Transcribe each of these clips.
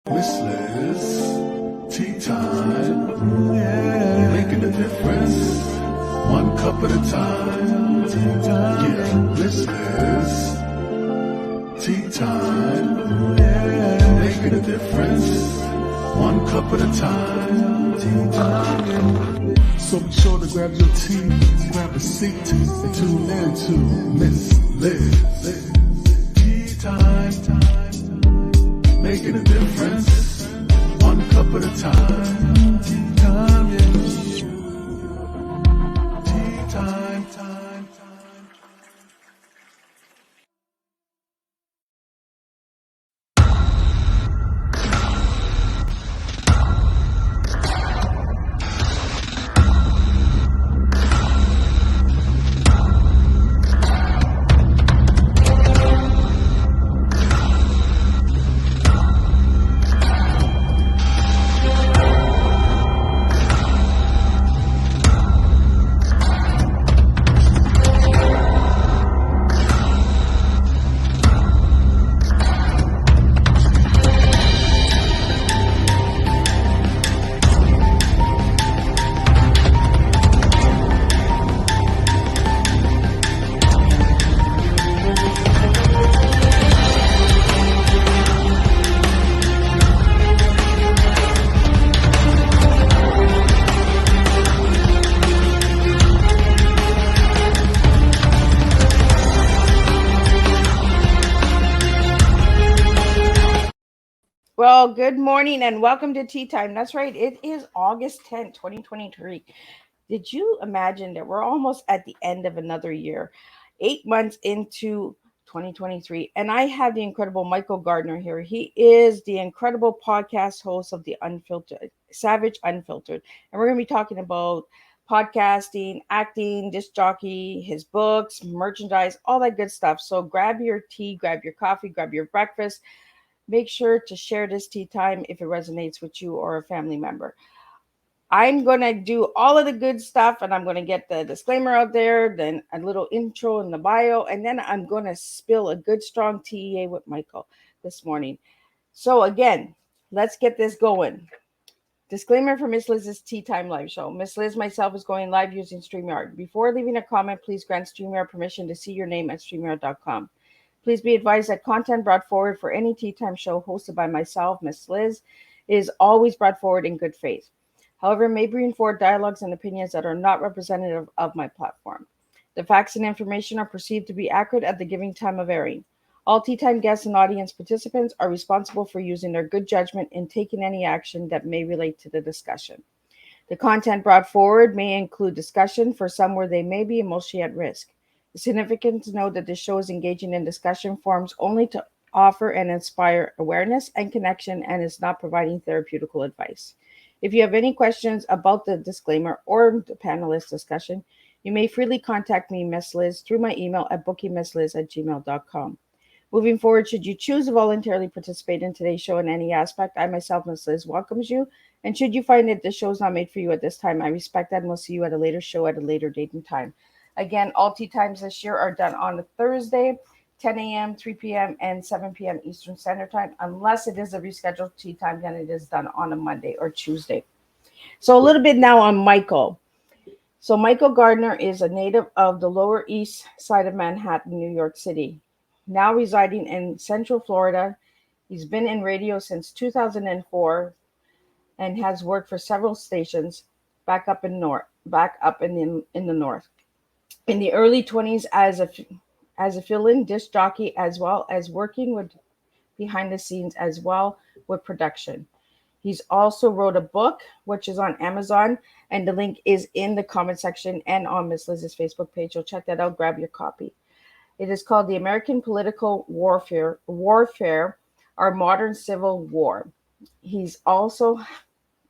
Miss Liz, tea time, yeah, making a difference, one cup at a time, tea time, yeah, Miss Liz, tea time, yeah, making a difference, one cup at a time, tea time, yeah. So be sure to grab your tea, grab a seat, and tune in to Miss Liz, tea time. Making a difference, one cup at a time. Tea time, yeah. Tea time, time. Well, good morning and welcome to Tea Time. That's right, it is August 10th, 2023. Did you imagine that we're almost at the end of another year, 8 months into 2023? And I have the incredible Michael Gardner here. He is the incredible podcast host of the Unfiltered, Savage Unfiltered. And we're going to be talking about podcasting, acting, disc jockey, his books, merchandise, all that good stuff. So grab your tea, grab your coffee, grab your breakfast. Make sure to share this tea time if it resonates with you or a family member. I'm going to do all of the good stuff and I'm going to get the disclaimer out there, then a little intro in the bio, and then I'm going to spill a good strong TEA with Michael this morning. So again, let's get this going. Disclaimer for Miss Liz's Tea Time live show. Miss Liz myself is going live using StreamYard. Before leaving a comment, please grant StreamYard permission to see your name at StreamYard.com. Please be advised that content brought forward for any Tea Time show hosted by myself, Miss Liz, is always brought forward in good faith. However, it may bring forward dialogues and opinions that are not representative of my platform. The facts and information are perceived to be accurate at the given time of airing. All Tea Time guests and audience participants are responsible for using their good judgment in taking any action that may relate to the discussion. The content brought forward may include discussion for some where they may be emotionally at risk. It's significant to note that this show is engaging in discussion forums only to offer and inspire awareness and connection and is not providing therapeutical advice. If you have any questions about the disclaimer or the panelist discussion, you may freely contact me, Miss Liz, through my email at bookingmissliz@gmail.com. Moving forward, should you choose to voluntarily participate in today's show in any aspect, I myself, Miss Liz, welcomes you. And should you find that this show is not made for you at this time, I respect that and will see you at a later show at a later date and time. Again, all tea times this year are done on a Thursday, 10 a.m., 3 p.m., and 7 p.m. Eastern Standard Time, unless it is a rescheduled tea time, then it is done on a Monday or Tuesday. So a little bit now on Michael. So Michael Gardner is a native of the Lower East Side of Manhattan, New York City, now residing in Central Florida. He's been in radio since 2004 and has worked for several stations back up in the north. In the early 20s as a fill-in disc jockey, as well as working with behind the scenes as well with production. He's also wrote a book, which is on Amazon, and the link is in the comment section and on Miss Liz's Facebook page. So check that out. Grab your copy. It is called The American Political Warfare, Our Modern Civil War. He's also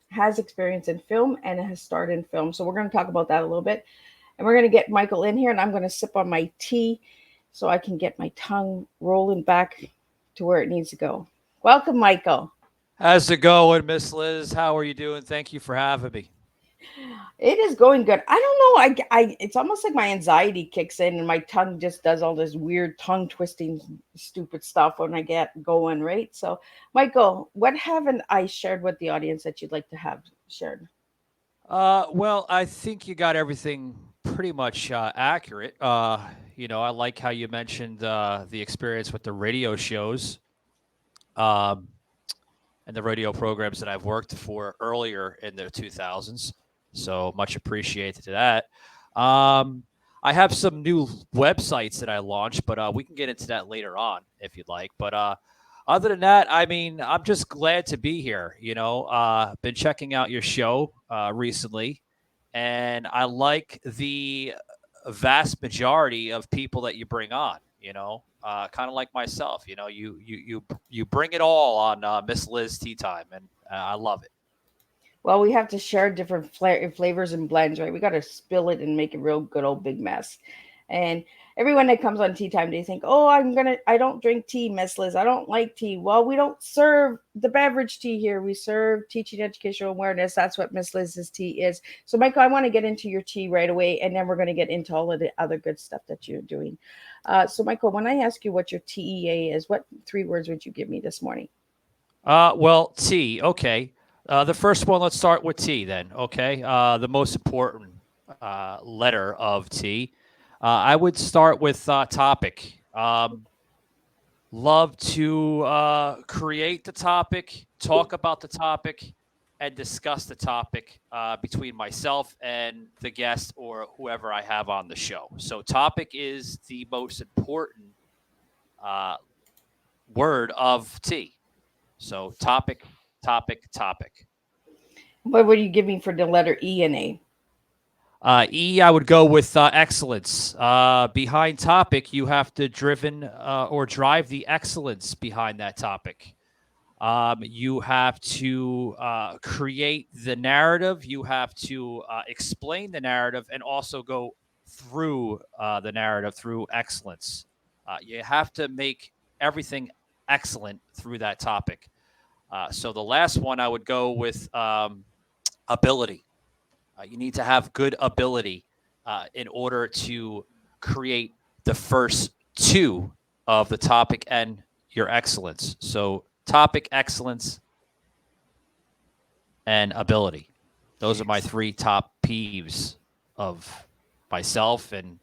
has experience in film and has starred in film. So we're going to talk about that a little bit. And we're going to get Michael in here, and I'm going to sip on my tea so I can get my tongue rolling back to where it needs to go. Welcome, Michael. How's it going, Miss Liz? How are you doing? Thank you for having me. It is going good. I don't know. It's almost like my anxiety kicks in and my tongue just does all this weird tongue twisting, stupid stuff when I get going, right? So, Michael, what haven't I shared with the audience that you'd like to have shared? Well, I think you got everything pretty much accurate. I like how you mentioned the experience with the radio shows um, and the radio programs that I've worked for earlier in the 2000s. So much appreciated to that. Um, I have some new websites that I launched, but we can get into that later on if you'd like. But other than that, I mean, I'm just glad to be here. Been checking out your show recently, and I like the vast majority of people that you bring on. Kind of like myself. You bring it all on Miss Liz Tea Time, and I love it. Well, we have to share different flavors and blends, right? We got to spill it and make a real good old big mess. And everyone that comes on tea time, they think, "Oh, I don't drink tea, Miss Liz. I don't like tea." Well, we don't serve the beverage tea here. We serve teaching educational awareness. That's what Miss Liz's tea is. So, Michael, I want to get into your tea right away, and then we're going to get into all of the other good stuff that you're doing. So, Michael, when I ask you what your TEA is, what three words would you give me this morning? Well, T. Okay. The first one. Let's start with T then. Okay. The most important letter of T. I would start with topic. Love to create the topic, talk about the topic, and discuss the topic between myself and the guest or whoever I have on the show. So, topic is the most important uh, word of T. So, topic, topic, topic. What would you give me for the letter E and A? E, I would go with excellence. Behind topic, you have to driven or drive the excellence behind that topic. You have to create the narrative. You have to explain the narrative and also go through the narrative through excellence. You have to make everything excellent through that topic. So the last one I would go with ability. You need to have good ability in order to create the first two of the topic and your excellence. So topic, excellence, and ability. Those are my three top peeves of myself, and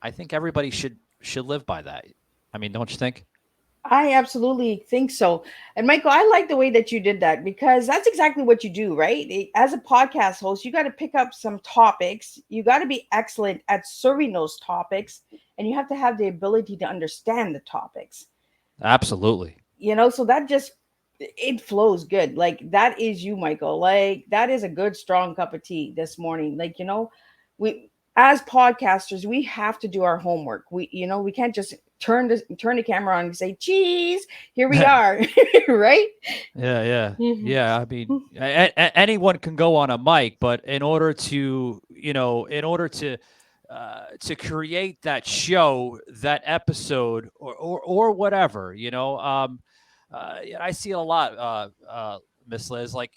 I think everybody should live by that. I mean, don't you think? I absolutely think so. And Michael, I like the way that you did that because that's exactly what you do, right? As a podcast host, you got to pick up some topics. You got to be excellent at serving those topics, and you have to have the ability to understand the topics. Absolutely. So that just it flows good. Like that is you, Michael. Like that is a good strong cup of tea this morning. Like, we as podcasters, we have to do our homework. We can't just turn the camera on and say, "Cheese, here we are." Right? Yeah, yeah, Mhm. yeah. I mean, anyone can go on a mic, but in order to create that show, that episode, or whatever, I see a lot, Miss Liz, like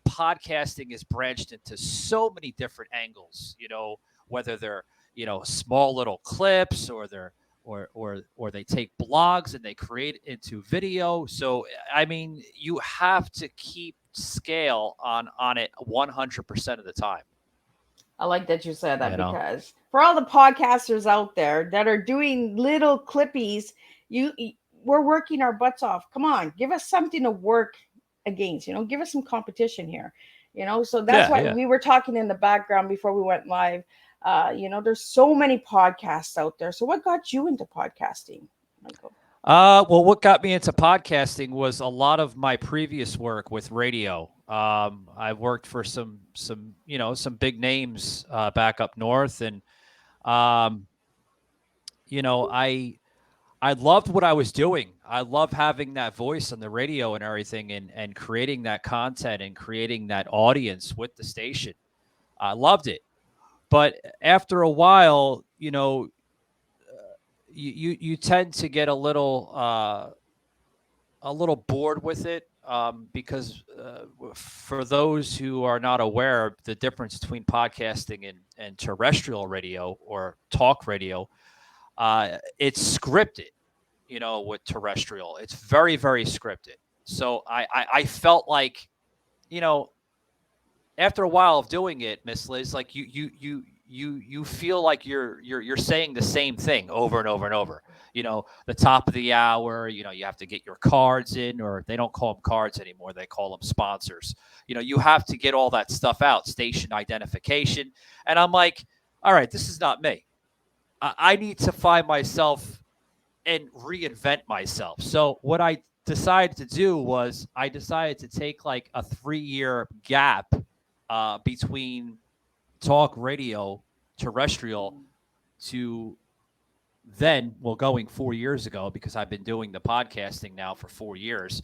podcasting is branched into so many different angles. Whether they're small little clips or they're or they take blogs and they create it into video. So I mean, you have to keep scale on it 100% of the time. I like that you said that You know. because for all the podcasters out there that are doing little clippies, you we're working our butts off. Come on, give us something to work against. Give us some competition here. So that's Yeah, why yeah. we were talking in the background before we went live. There's so many podcasts out there. So what got you into podcasting, Michael? Well, what got me into podcasting was a lot of my previous work with radio. I've worked for some big names back up north, and um, I loved what I was doing. I love having that voice on the radio and everything, and creating that content and creating that audience with the station. I loved it, but after a while, you tend to get a little bored with it. because for those who are not aware, the difference between podcasting and terrestrial radio or talk radio, it's scripted. With terrestrial, it's very, very scripted. So I felt like, you know, after a while of doing it, Miss Liz, like you feel like you're saying the same thing over and over and over. The top of the hour, you have to get your cards in, or they don't call them cards anymore, they call them sponsors. You have to get all that stuff out, station identification. And I'm like, all right, this is not me. I need to find myself and reinvent myself. So what I decided to do was I decided to take like a 3-year gap between talk radio, terrestrial, to going 4 years ago, because I've been doing the podcasting now for 4 years.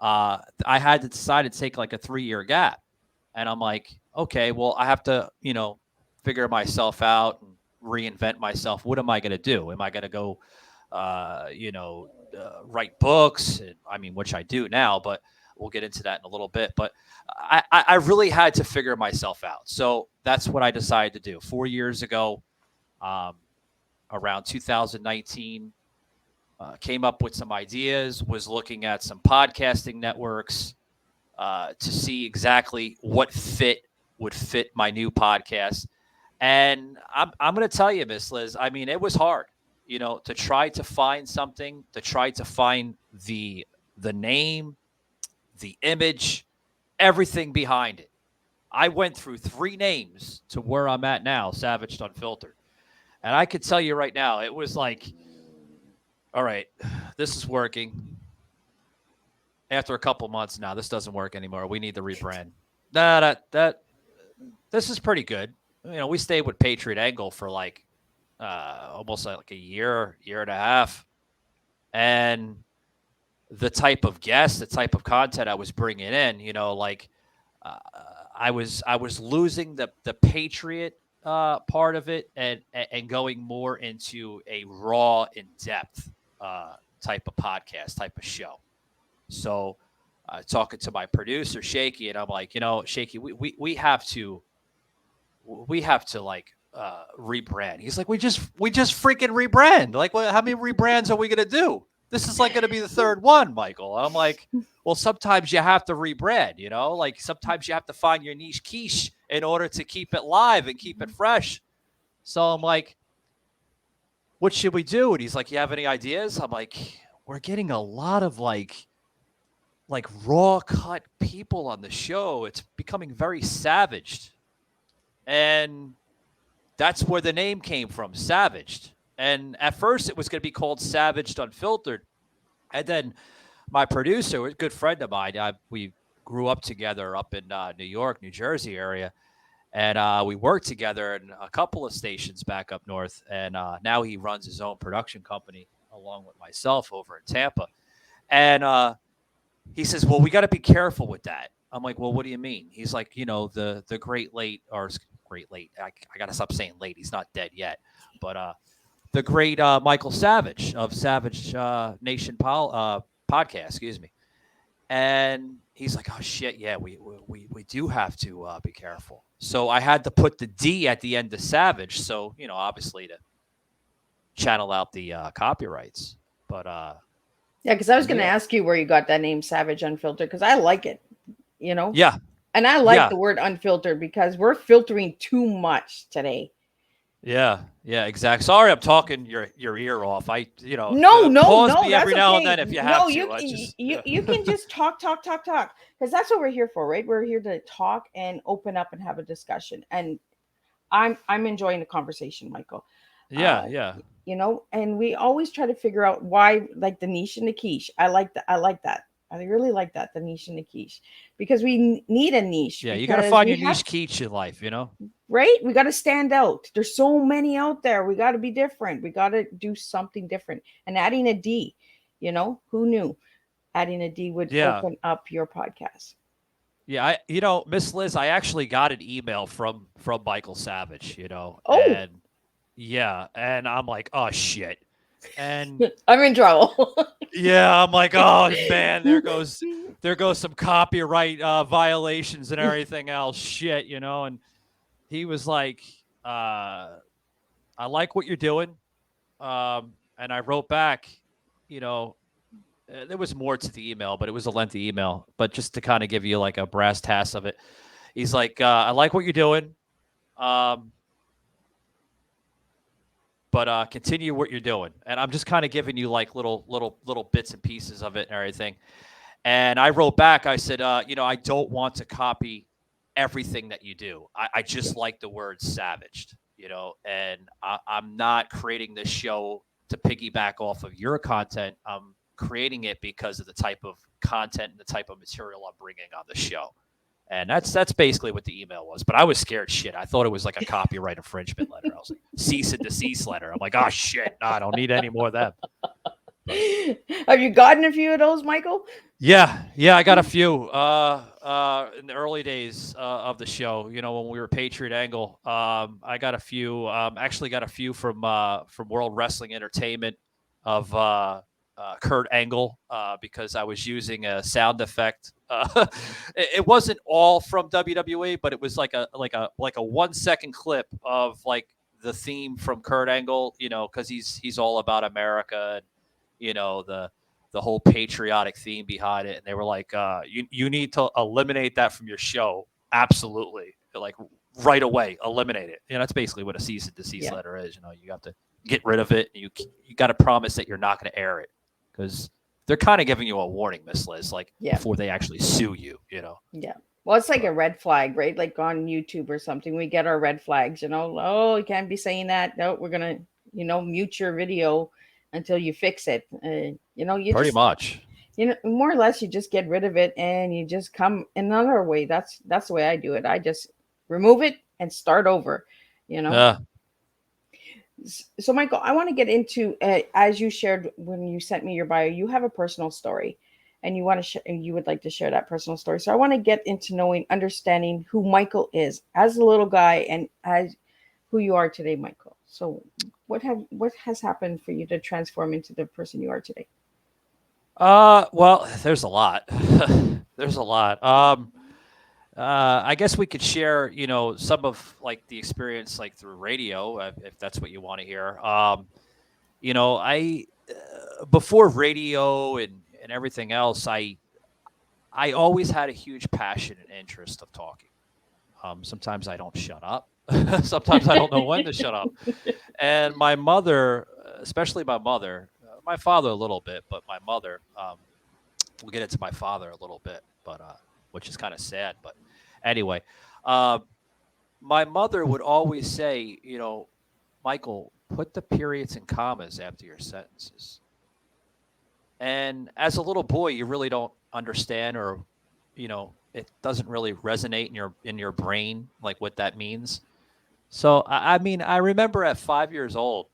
I had to decide to take like a 3-year gap. And I'm like, okay, well, I have to, figure myself out and reinvent myself. What am I going to do? Am I going to go, write books? Which I do now, but we'll get into that in a little bit. But I really had to figure myself out. So that's what I decided to do 4 years ago, around 2019. Came up with some ideas, was looking at some podcasting networks to see exactly what would fit my new podcast. And I'm going to tell you, Miss Liz, it was hard, to try to find something, to try to find the name, the image, everything behind it. I went through 3 names to where I'm at now, Savaged Unfiltered. And I could tell you right now, it was like, all right, this is working. After a couple months, now this doesn't work anymore. We need to rebrand. This is pretty good. We stayed with Patriot Angle for like almost like a year and a half. And the type of guests, the type of content I was bringing in, I was losing the Patriot part of it and going more into a raw, in-depth type of podcast, type of show. So talking to my producer, Shaky, and I'm like, Shaky, we have to like rebrand. He's like, we just freaking rebrand. Like, how many rebrands are we going to do? This is like going to be the 3rd one, Michael. I'm like, well, sometimes you have to rebrand, like sometimes you have to find your niche quiche in order to keep it live and keep it fresh. So I'm like, what should we do? And he's like, you have any ideas? I'm like, we're getting a lot of like raw cut people on the show. It's becoming very savaged. And that's where the name came from, Savaged. And at first it was going to be called Savaged Unfiltered. And then my producer, a good friend of mine, we grew up together up in New York, New Jersey area. And we worked together in a couple of stations back up north. And now he runs his own production company along with myself over in Tampa. And he says, well, we got to be careful with that. I'm like, well, what do you mean? He's like, the great late, or great late. I got to stop saying late. He's not dead yet. But the great Michael Savage of Savage Nation podcast, excuse me. And he's like, oh, shit, yeah, we do have to be careful. So I had to put the D at the end of Savage. So, obviously to channel out the copyrights. But yeah, because I was going to ask you where you got that name, Savage Unfiltered, because I like it, Yeah. And I like the word unfiltered because we're filtering too much today. Yeah, exactly. Sorry, I'm talking your ear off. No, pause me every okay. now and then if you have to. You can just talk, because that's what we're here for, right? We're here to talk and open up and have a discussion, and I'm enjoying the conversation, Michael. Yeah. And we always try to figure out why, like the niche and the quiche. I like that. I really like that, the niche and the quiche, because we need a niche. Yeah, you got to find your niche quiche in life, Right? We got to stand out. There's so many out there. We got to be different. We got to do something different. And adding a D, who knew adding a D would open up your podcast? Yeah, Miss Liz, I actually got an email from Michael Savage, and yeah, and I'm like, oh shit. And I'm in trouble. yeah, I'm like, oh man, there goes there goes some copyright violations and everything else. Shit, you know. And he was like, I like what you're doing. And I wrote back, you know, there was more to the email, but it was a lengthy email. But just to kind of give you like a brass tass of it, he's like, I like what you're doing. But continue what you're doing. And I'm just kind of giving you like little bits and pieces of it and everything. And I wrote back, I said, you know, I don't want to copy everything that you do. I just like the word savaged, you know, and I'm not creating this show to piggyback off of your content. I'm creating it because of the type of content and the type of material I'm bringing on the show. And that's basically what the email was. But I was scared shit. I thought it was like a copyright infringement letter. I was like, cease and desist letter. I'm like, oh shit, no, I don't need any more of them. Have you gotten a few of those, Michael? Yeah, I got a few in the early days of the show. You know, when we were Patriot Angle, I got a few. Actually, got a few from World Wrestling Entertainment of Kurt Angle because I was using a sound effect. It wasn't all from WWE, but it was like a 1 second clip of like the theme from Kurt Angle. You know, because he's all about America and you know the whole patriotic theme behind it. And they were like, you need to eliminate that from your show. Absolutely. Like right away, eliminate it. You know, that's basically what a cease and desist letter is. You know, you have to get rid of it. You got to promise that you're not going to air it because they're kind of giving you a warning, Miss Liz, like before they actually sue you, you know? Yeah. Well, it's like a red flag, right? Like on YouTube or something, we get our red flags, you know, oh, you can't be saying that. No, we're going to, you know, mute your video until you fix it. You know, you pretty much, you know, more or less you just get rid of it and you just come another way. That's the way I do it. I just remove it and start over, you know? So Michael, I want to get into, as you shared, when you sent me your bio, you have a personal story and you want to you would like to share that personal story. So I want to get into understanding who Michael is as a little guy and as who you are today, Michael. So what has happened for you to transform into the person you are today? Well, there's a lot. There's a lot. I guess we could share, you know, some of like the experience like through radio, if that's what you want to hear. You know, I before radio and everything else, I always had a huge passion and interest of talking. Sometimes I don't shut up. Sometimes I don't know when to shut up. And my mother, especially my mother, my father a little bit, but my mother, we'll get into my father a little bit, but which is kind of sad. But anyway, my mother would always say, you know, Michael, put the periods and commas after your sentences. And as a little boy, you really don't understand, or, you know, it doesn't really resonate in your brain like what that means. So I mean, I remember at 5 years old,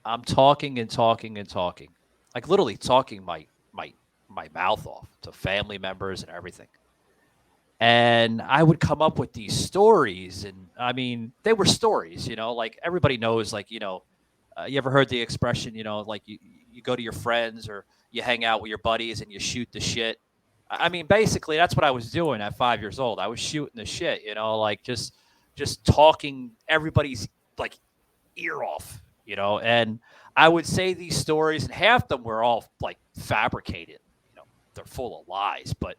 I'm talking and talking and talking, like literally talking my mouth off to family members and everything. And I would come up with these stories, and I mean, they were stories, you know, like everybody knows, like, you know, you ever heard the expression, you know, like you go to your friends or you hang out with your buddies and you shoot the shit. I mean, basically, that's what I was doing at 5 years old. I was shooting the shit, you know, like just talking everybody's like ear off, you know. And I would say these stories, and half of them were all like fabricated, you know, they're full of lies. But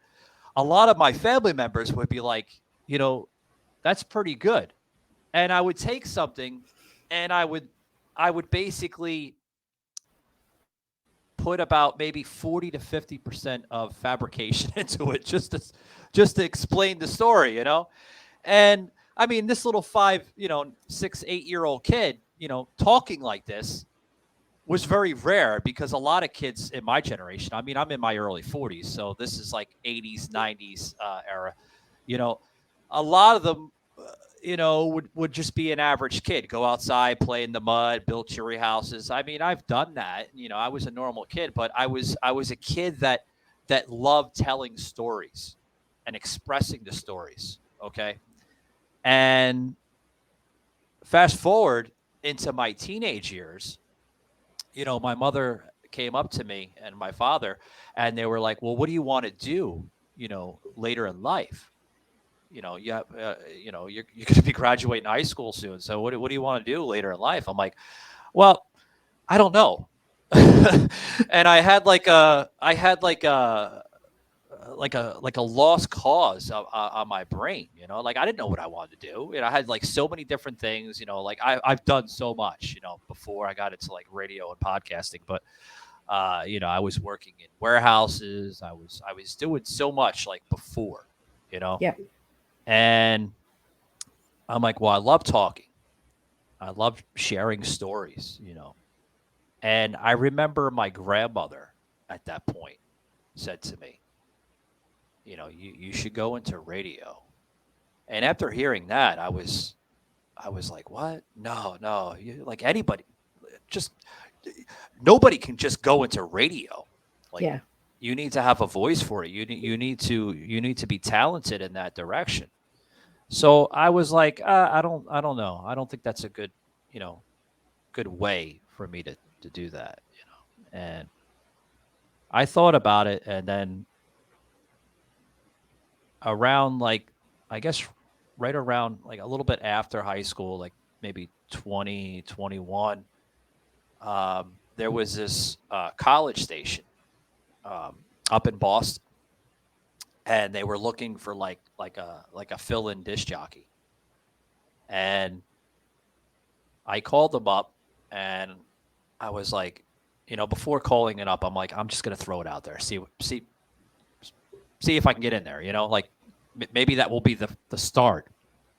a lot of my family members would be like, you know, that's pretty good. And I would take something and I would basically put about maybe 40 to 50% of fabrication into it just to explain the story, you know? And I mean, this little 6, 8-year-old kid, you know, talking like this was very rare because a lot of kids in my generation, I mean, I'm in my early 40s, so this is like 80s, 90s era, you know, a lot of them, you know, would just be an average kid, go outside, play in the mud, build tree houses. I mean, I've done that. You know, I was a normal kid, but I was a kid that loved telling stories and expressing the stories. Okay. And fast forward into my teenage years, you know, my mother came up to me and my father, and they were like, "Well, what do you want to do, later in life? You're going to be graduating high school soon. So what do you want to do later in life?" I'm like, "Well, I don't know." And I had like a lost cause on my brain, like I didn't know what I wanted to do. I had like so many different things, like I've done so much, before I got into like radio and podcasting. But I was working in warehouses. I was doing so much like before, you know, Yeah. and I'm like, well, I love talking. I love sharing stories, And I remember my grandmother at that point said to me, you should go into radio. And after hearing that, I was like, what? No, no. Like anybody, just nobody can just go into radio. Like Yeah. you need to have a voice for it. You need to be talented in that direction. So I was like, I don't know. I don't think that's a good way for me to do that. And I thought about it, and then around like, I guess right around like a little bit after high school, like maybe 2021, there was this college station up in Boston, and they were looking for like a fill-in disc jockey. And I called them up, and I was like, before calling it up, I'm like, I'm just gonna throw it out there, see if I can get in there. Like maybe that will be the start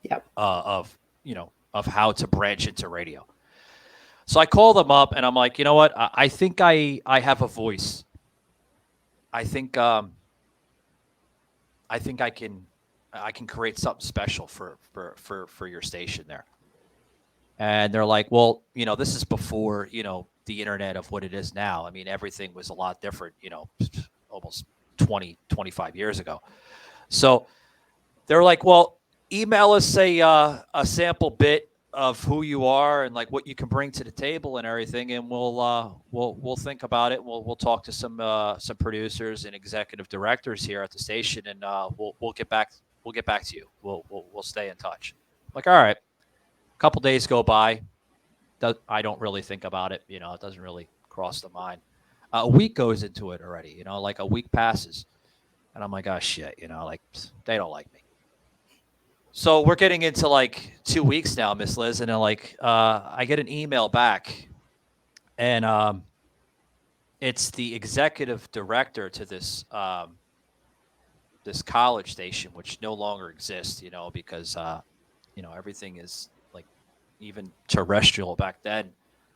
Yep. of how to branch into radio. So I call them up, and I'm like, you know what? I think I have a voice. I think I can create something special for your station there. And they're like, well, this is before the internet of what it is now. I mean, everything was a lot different, almost 20, 25 years ago. So they're like, well, email us a sample bit of who you are and like what you can bring to the table and everything, and we'll think about it. We'll talk to some producers and executive directors here at the station, and we'll get back to you. We'll stay in touch. Like, all right. A couple days go by. I don't really think about it. It doesn't really cross the mind. A week goes into it already. Like a week passes, and I'm like, oh shit. Like they don't like me. So we're getting into like 2 weeks now, Miss Liz, and then like I get an email back, and it's the executive director to this college station, which no longer exists, because everything is like even terrestrial back then.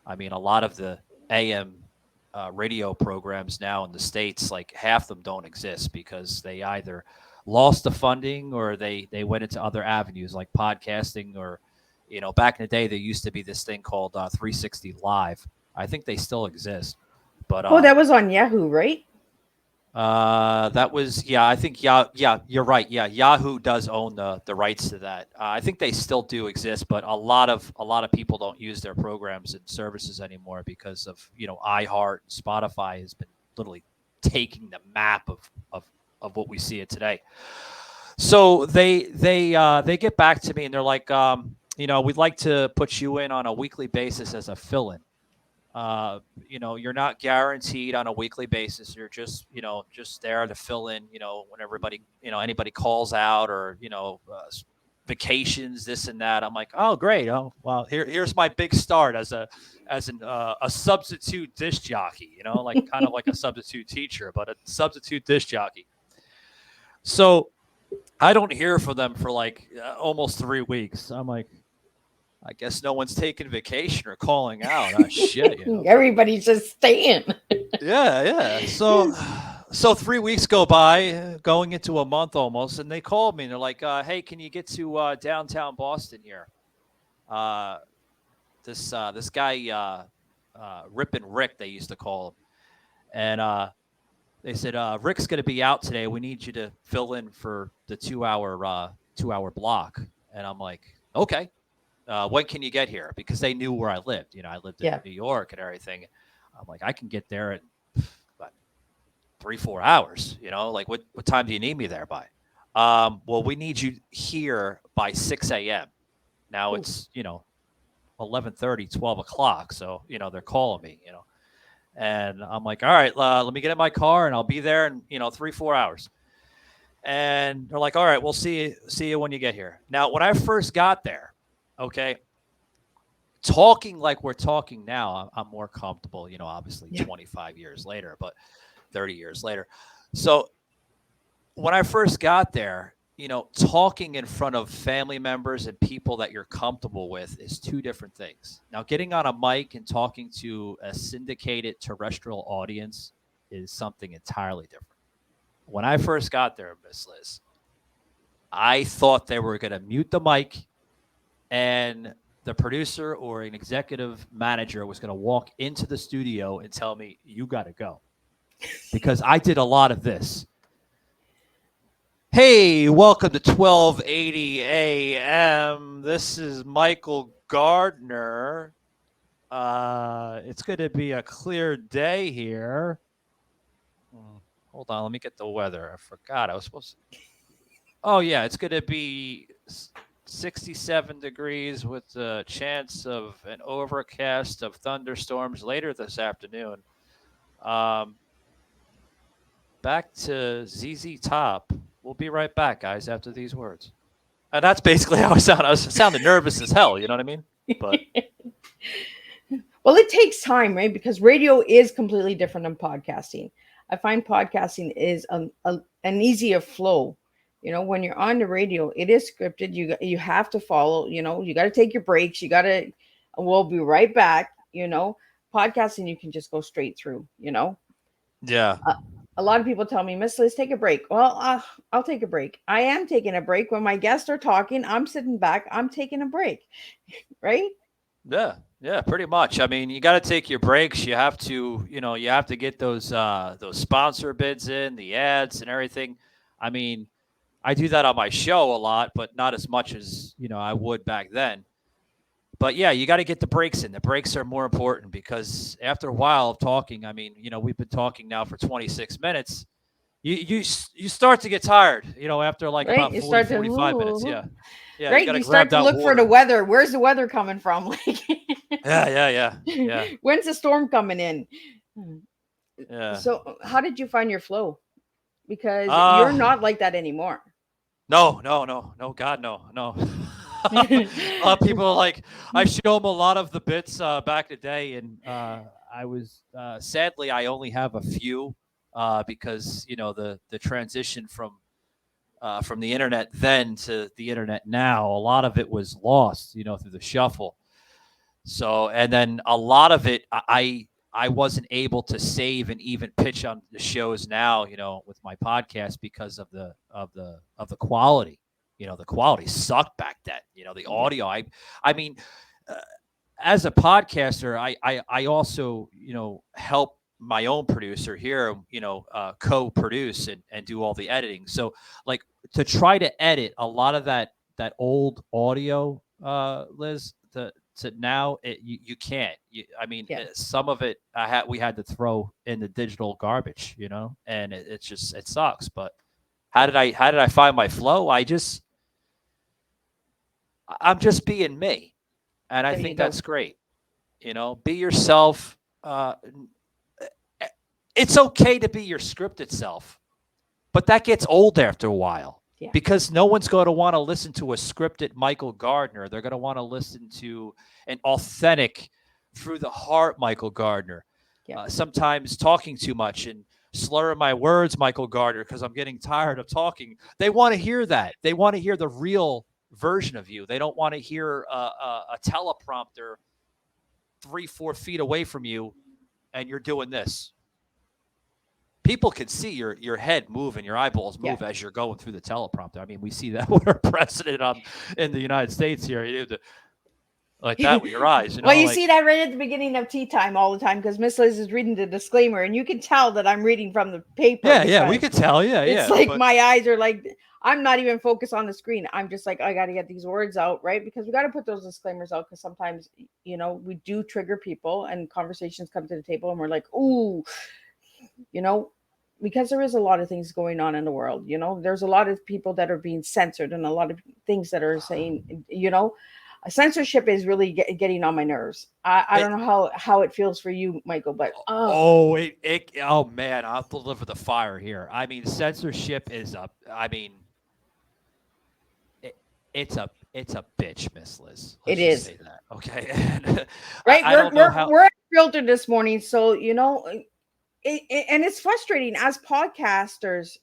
I mean, a lot of the AM radio programs now in the States, like half them don't exist because they either lost the funding or they went into other avenues like podcasting, or back in the day there used to be this thing called 360 Live. I think they still exist, but Oh, that was on Yahoo, right? that was, yeah, I think, yeah, you're right. Yeah, Yahoo does own the rights to that. I think they still do exist, but a lot of people don't use their programs and services anymore because of iHeart and Spotify has been literally taking the map of what we see it today. So they get back to me, and they're like, we'd like to put you in on a weekly basis as a fill-in. You're not guaranteed on a weekly basis. You're just there to fill in, when anybody calls out, or, vacations, this and that. I'm like, oh, great. Oh, well, here's my big start as a substitute disc jockey, like kind of like a substitute teacher, but a substitute disc jockey. So I don't hear from them for like almost 3 weeks. I'm like, I guess no one's taking vacation or calling out. Oh, shit. Everybody's just staying. Yeah. So 3 weeks go by, going into a month almost, and they called me and they're like, hey, can you get to downtown Boston here? This guy, Rippin' Rick, they used to call him. And they said, Rick's going to be out today. We need you to fill in for the 2-hour block. And I'm like, okay. When can you get here? Because they knew where I lived. I lived in New York and everything. I'm like, I can get there at about 3-4 hours. Like what time do you need me there by? Well, we need you here by 6 a.m. Now Ooh. it's 11:30, 12 o'clock. So they're calling me. And I'm like, all right, let me get in my car and I'll be there in 3-4 hours. And they're like, all right, we'll see you when you get here. Now, when I first got there, okay, talking like we're talking now, I'm more comfortable, obviously 25 years later, but 30 years later. So when I first got there, talking in front of family members and people that you're comfortable with is two different things. Now, getting on a mic and talking to a syndicated terrestrial audience is something entirely different. When I first got there, Miss Liz, I thought they were going to mute the mic and the producer or an executive manager was going to walk into the studio and tell me, you got to go. Because I did a lot of this. Hey, welcome to 1280 a.m. This is Michael Gardner. It's going to be a clear day here. Hold on, let me get the weather. I forgot. I was supposed to. Oh, yeah, it's going to be 67 degrees with a chance of an overcast of thunderstorms later this afternoon. Back to ZZ Top. We'll be right back, guys, after these words. And that's basically how I sound. I was sounding nervous as hell. You know what I mean? But well, it takes time, right? Because radio is completely different than podcasting. I find podcasting is an easier flow. When you're on the radio, it is scripted. You have to follow. You got to take your breaks. We'll be right back. Podcasting, you can just go straight through. Yeah. A lot of people tell me, Miss Liz, take a break. Well, I'll take a break. I am taking a break. When my guests are talking, I'm sitting back. I'm taking a break, right? Yeah, pretty much. I mean, you got to take your breaks. You have to, you have to get those sponsor bids in, the ads and everything. I mean, I do that on my show a lot, but not as much as, I would back then. But yeah, you got to get the breaks in. The breaks are more important because after a while of talking, I mean, we've been talking now for 26 minutes. You start to get tired, after like right? about 40, 45 minutes. Yeah. Yeah. Right. You start to look for the weather. Where's the weather coming from? Yeah. When's the storm coming in? Yeah. So how did you find your flow? Because you're not like that anymore. No, God, no. A lot of people are like, I show them a lot of the bits back in the day, and I was sadly I only have a few because the transition from the internet then to the internet now, a lot of it was lost, through the shuffle. So, and then a lot of it I wasn't able to save and even pitch on the shows now, with my podcast because of the quality. The quality sucked back then. The audio. I mean, as a podcaster, I also help my own producer here, co-produce and do all the editing. So like to try to edit a lot of that old audio, Liz, to now you can't. Some of it we had to throw in the digital garbage, and it sucks. But how did I find my flow? I'm just being me. And I think that's great. Be yourself. It's okay to be your scripted self, but that gets old after a while because no one's going to want to listen to a scripted Michael Gardner. They're going to want to listen to an authentic, through the heart Michael Gardner. Sometimes talking too much and slurring my words, Michael Gardner, because I'm getting tired of talking. They want to hear that. They want to hear the real version of you. They don't want to hear a teleprompter 3-4 feet away from you and you're doing this. People can see your head move and your eyeballs move as you're going through the teleprompter. I mean, we see that with our president in the United States here. Like that with your eyes. Well, you see that right at the beginning of Teatime all the time because Miss Liz is reading the disclaimer and you can tell that I'm reading from the paper. Yeah, we can tell. Yeah, it's like my eyes are like, I'm not even focused on the screen. I'm just like, I got to get these words out, right? Because we got to put those disclaimers out, because sometimes, we do trigger people and conversations come to the table and we're like, ooh, you know, because there is a lot of things going on in the world. There's a lot of people that are being censored and a lot of things that are saying, censorship is really getting on my nerves. I don't know how it feels for you, Michael, but Oh man, I'll deliver the fire here. I mean, censorship is it's a bitch, Miss Liz. it Let's just is. say that, okay? And Right. I don't know how. We're Unfiltered this morning. So, and it's frustrating as podcasters,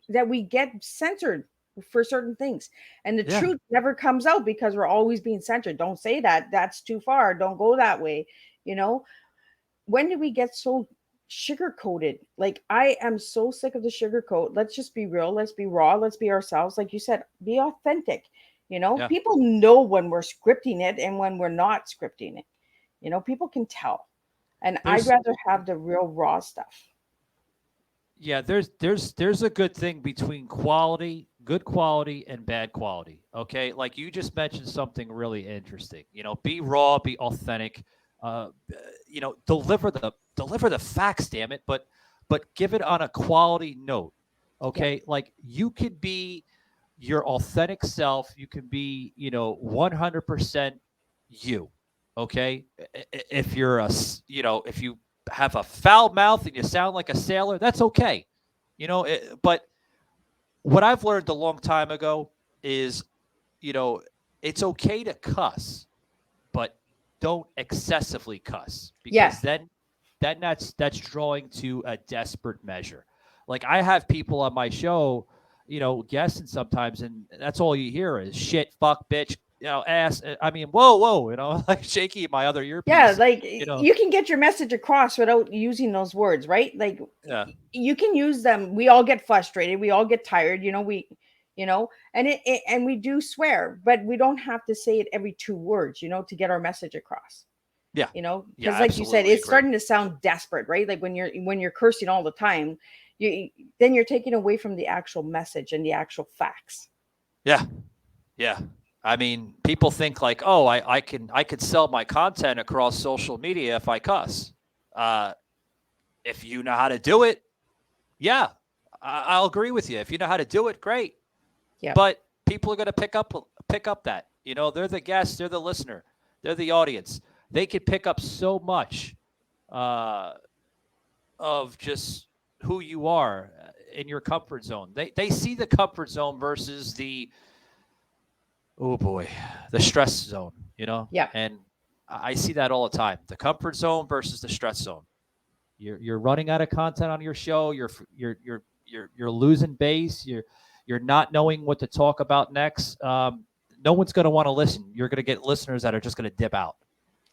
that we get censored for certain things, and the Yeah, truth never comes out because we're always being censored. Don't say that. That's too far. Don't go that way. You know, when did we get so sugar coated? Like, I am so sick of the sugar coat. Let's just be real. Let's be raw. Let's be ourselves. Like you said, be authentic. yeah. People know when we're scripting it and when we're not scripting it. People can tell. And I'd There's rather have the real raw stuff. Yeah, there's a good thing between good quality and bad quality. Okay, like you just mentioned something really interesting. Be raw, be authentic. Uh, deliver the facts. Damn it, but give it on a quality note. Yep. Okay, like you could be your authentic self. You can be 100% you. Okay, if you're if you have a foul mouth and you sound like a sailor, that's okay. But what I've learned a long time ago is, you know, it's okay to cuss, but don't excessively cuss, Yeah. because then that's drawing to a desperate measure. Like I have people on my show, guessing sometimes, and that's all you hear is shit, fuck, bitch, ass. I mean, whoa, like shaky in my other Yeah, earpiece, like you know. you can get your message across without using those words, right? Like Yeah. you can use them. We all get frustrated. We all get tired. And we do swear, but we don't have to say it every 2 words, to get our message across. Yeah. Yeah, Because I like you said, absolutely it's agree. starting to sound desperate, right? Like when you're cursing all the time, then you're taking away from the actual message and the actual facts. Yeah. Yeah. I mean, people think like, oh, I could sell my content across social media if I cuss. Uh, if you know how to do it, yeah, I'll agree with you. If you know how to do it, great. Yep. But people are going to pick up that. They're the guest, they're the listener, they're the audience. They could pick up so much uh, of just who you are in your comfort zone. They see the comfort zone versus the, oh boy, the stress zone, Yep. and I see that all the time. The comfort zone versus the stress zone. You're running out of content on your show. You're losing base. You're not knowing what to talk about next. No one's going to want to listen. You're going to get listeners that are just going to dip out.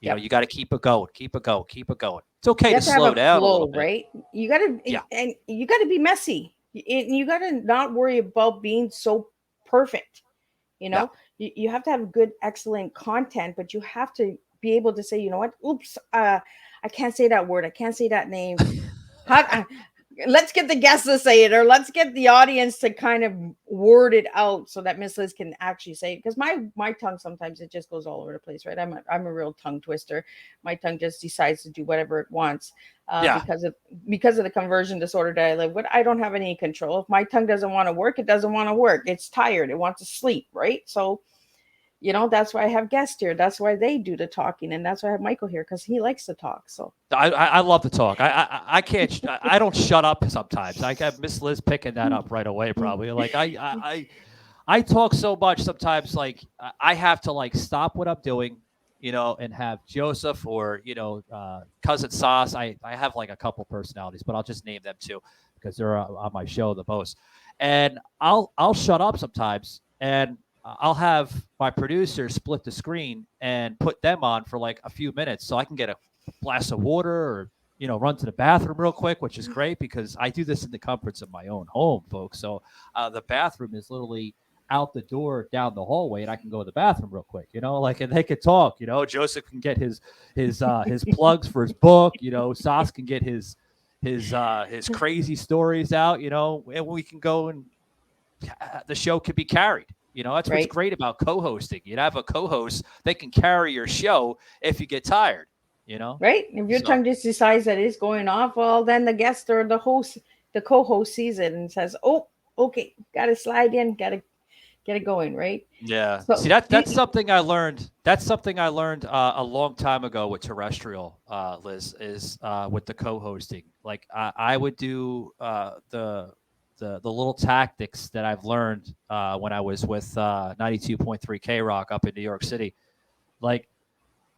Yep. You got to keep it going, keep it going, keep it going. It's okay You to have to have slow a down a little flow, bit. right? You gotta Yeah, and you gotta be messy. You gotta not worry about being so perfect. You yeah. know, you have to have good, excellent content, but you have to be able to say, you know what? Oops, I can't say that word. I can't say that name. How, let's get the guests to say it, or let's get the audience to kind of word it out so that Miss Liz can actually say it. Because my tongue sometimes it just goes all over the place, right? I'm a real tongue twister. My tongue just decides to do whatever it wants Yeah. because of the conversion disorder that I live with. I don't have any control. If my tongue doesn't want to work, it doesn't want to work. It's tired. It wants to sleep, right? So that's why I have guests here. That's why they do the talking, and that's why I have Michael here because he likes to talk. So I love to talk. I can't. I don't shut up sometimes. I got Miss Liz picking that up right away. Probably like I talk so much sometimes. Like I have to like stop what I'm doing, and have Joseph or cousin Sauce. I have like a couple personalities, but I'll just name them too because they're on my show the most. And I'll shut up sometimes, and I'll have my producer split the screen and put them on for like a few minutes so I can get a glass of water or run to the bathroom real quick, which is great because I do this in the comforts of my own home, folks. So the bathroom is literally out the door down the hallway, and I can go to the bathroom real quick, like, and they could talk. Joseph can get his plugs for his book. Sas can get his crazy stories out. And we can go and the show could be carried. That's what's Right. great about co-hosting. You'd have a co-host, they can carry your show if you get tired, Right. If your So tongue just decides that it's going off, well, then the guest or the host, the co-host sees it and says, "Oh, okay, got to slide in, got to get it going." Right. yeah. See, So, that's something I learned. That's something I learned a long time ago with terrestrial, Liz, is with the co-hosting. Like I would do the little tactics that I've learned when I was with 92.3 K Rock up in New York City. Like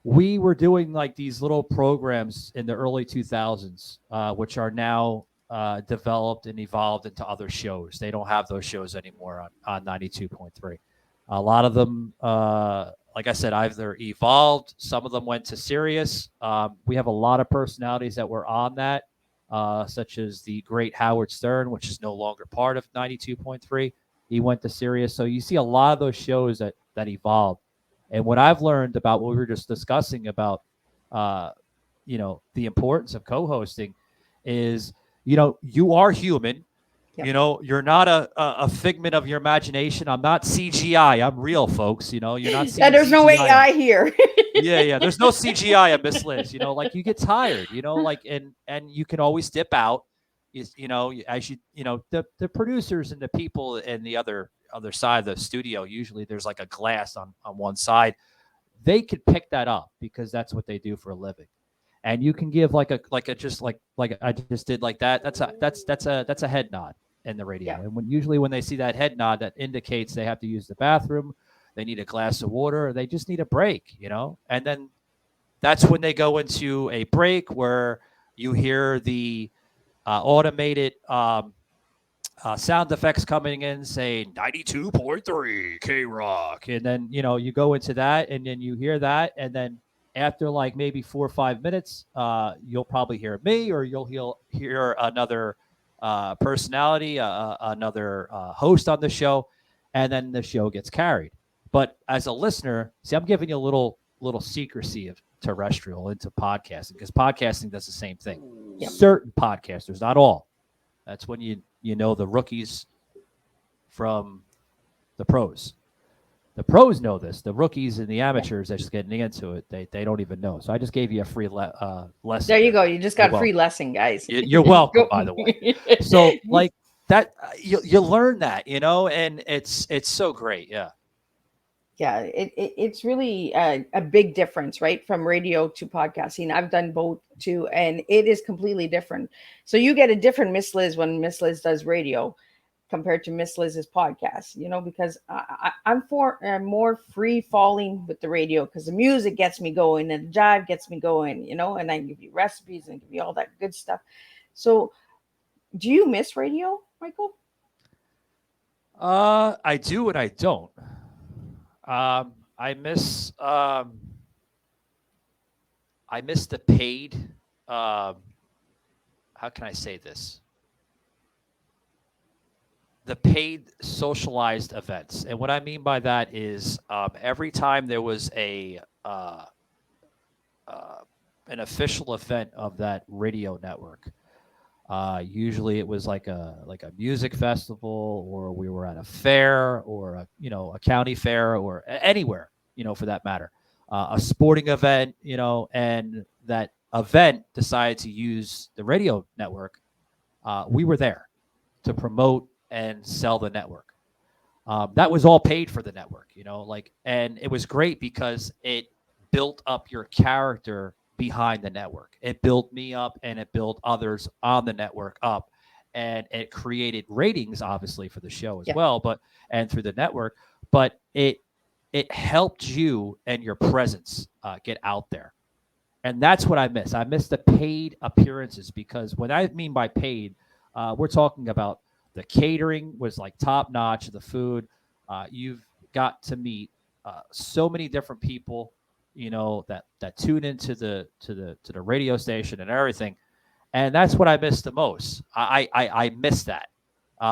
we were doing like these little programs in the early 2000s, which are now developed and evolved into other shows. They don't have those shows anymore on 92.3. A lot of them, like I said, either evolved. Some of them went to Sirius. We have a lot of personalities that were on that, such as the great Howard Stern, which is no longer part of 92.3. He went to Sirius. So you see a lot of those shows that evolved. And what I've learned about what we were just discussing about, the importance of co-hosting is, you are human. Yep. You're not a figment of your imagination. I'm not CGI. I'm real, folks. You're not seeing there's no CGI. AI here. Yeah. There's no CGI on Miss Liz. Like you get tired. Like and you can always dip out. As the producers and the people in the other side of the studio, usually there's like a glass on one side. They could pick that up because that's what they do for a living. And you can give like a just like I just did like that. That's a head nod in the radio. Yeah. And usually when they see that head nod, that indicates they have to use the bathroom, they need a glass of water, or they just need a break, And then that's when they go into a break where you hear the automated sound effects coming in saying 92.3 K Rock. And then, you go into that and then you hear that. And then after like maybe 4 or 5 minutes, you'll probably hear me or you'll hear another personality, another host on the show. And then the show gets carried. But as a listener, see, I'm giving you a little secrecy of terrestrial into podcasting because podcasting does the same thing. Yep. Certain podcasters, not all. That's when you know the rookies from the pros. The pros know this. The rookies and the amateurs that's just getting into it, they don't even know. So I just gave you a free lesson. There you go. You just got You're free welcome. lesson, guys. You're welcome, by the way. So like that, you learn that, and it's so great. Yeah. Yeah, it's really a big difference, right? From radio to podcasting. I've done both too, and it is completely different. So you get a different Miss Liz when Miss Liz does radio compared to Miss Liz's podcast, because I'm more free falling with the radio because the music gets me going and the jive gets me going, and I give you recipes and give you all that good stuff. So do you miss radio, Michael? I do and I don't. I miss the paid. How can I say this? The paid socialized events, and what I mean by that is every time there was an official event of that radio network. Usually it was like a music festival, or we were at a fair, or a county fair, or anywhere, for that matter, a sporting event, and that event decided to use the radio network. We were there to promote and sell the network. That was all paid for the network, and it was great because it built up your character behind the network. It built me up and it built others on the network up, and it created ratings obviously for the show as well, and through the network, but it helped you and your presence get out there. And that's what I miss. I miss the paid appearances, because what I mean by paid, we're talking about the catering was like top notch, the food. You've got to meet so many different people, that tune into the radio station and everything, and that's what I miss the most. I miss that.